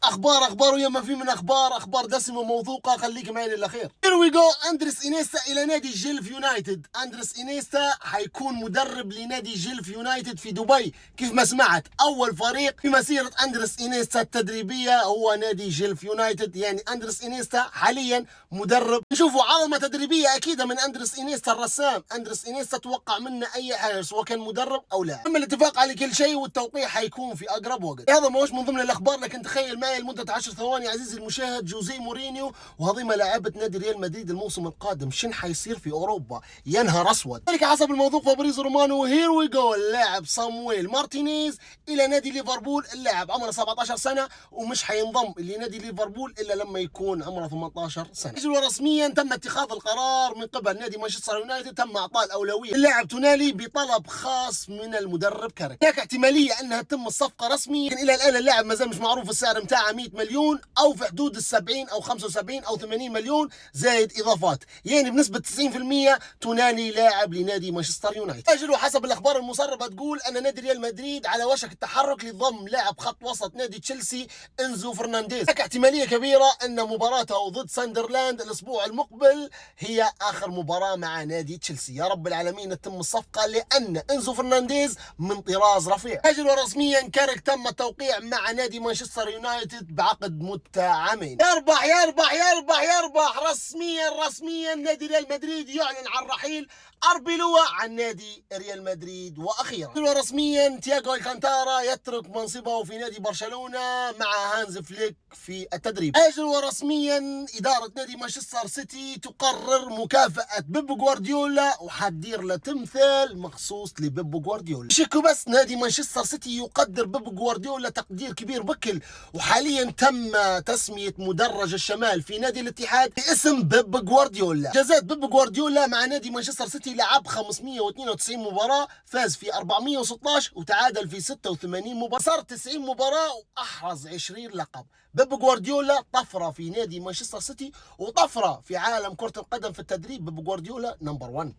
اخبار ويما في من اخبار دسمه وموثوقه. خليك معي للاخير. هير وي جو. اندريس انيستا الى نادي جيلف يونايتد. اندريس انيستا حيكون مدرب لنادي جيلف يونايتد في دبي. كيف ما سمعت، اول فريق في مسيره اندريس انيستا التدريبيه هو نادي جيلف يونايتد. يعني اندريس انيستا حاليا مدرب. نشوفوا عظمه تدريبيه اكيده من اندريس انيستا الرسام. اندريس انيستا توقع منا اي حاجه سواء كان مدرب او لاعب. اما الاتفاق على كل شيء والتوقيع حيكون في اقرب وقت. هذا ما هوش من ضمن الاخبار، لكن تخيل معي لمده 10 ثواني عزيزي المشاهد، جوزيه مورينيو وهضيمه لاعبه نادي ريال مدريد الموسم القادم، شن حيصير في اوروبا؟ يا نهار اسود. ذلك حسب الموثوق فابريزو رومانو. هير وي جو. اللاعب صامويل مارتينيز الى نادي ليفربول. اللاعب عمره 17 سنه ومش حينضم لنادي ليفربول الا لما يكون عمره 18 سنه. رسميا تم اتخاذ القرار من قبل نادي مانشستر يونايتد، تم اعطاء الاولويه للاعب تونالي بطلب خاص من المدرب كارك. هناك احتماليه انها تتم الصفقه رسميا. الى الان اللاعب ما زال مش معروف السعر بتاعه، 100 مليون او في حدود ال 70 او 75 او 80 مليون زائد اضافات، يعني بنسبه 90% تونالي لاعب لنادي مانشستر يونايتد. اجل حسب الاخبار المسربه تقول ان نادي ريال مدريد على وشك التحرك لضم لاعب خط وسط نادي تشيلسي انزو فرنانديز. هناك احتماليه كبيره ان مباراته ضد ساندرلاند الاسبوع المقبل هي اخر مباراه مع نادي تشيلسي. يا رب العالمين تتم الصفقه، لان انزو فرنانديز من طراز رفيع. اجل رسميا كارك تم التوقيع مع نادي مانشستر يونايتد بعقد مدة عامين. يربح رسميا نادي ريال مدريد يعلن عن رحيل أربيلوا عن نادي ريال مدريد. واخيرا رسميا تياغو الكانتارا يترك منصبه في نادي برشلونه مع هانز فليك في التدريب. اجل رسميا اداره نادي مانشستر سيتي تقرر مكافاه بيب جوارديولا، وحتدير له تمثال مخصوص لبيب جوارديولا. شكو بس نادي مانشستر سيتي يقدر بيب جوارديولا تقدير كبير بكل، وحاليا تم تسميه مدرج الشمال في نادي الاتحاد باسم بيب جوارديولا. جازات بيب جوارديولا مع نادي مانشستر سيتي لعب 592 مباراه، فاز في 416 وتعادل في 86 مباراه، صار 90 مباراه واحرز 20 لقب. بيب جوارديولا طفره في نادي مانشستر سيتي وطفره في عالم كره القدم في التدريب. بيب جوارديولا نمبر 1.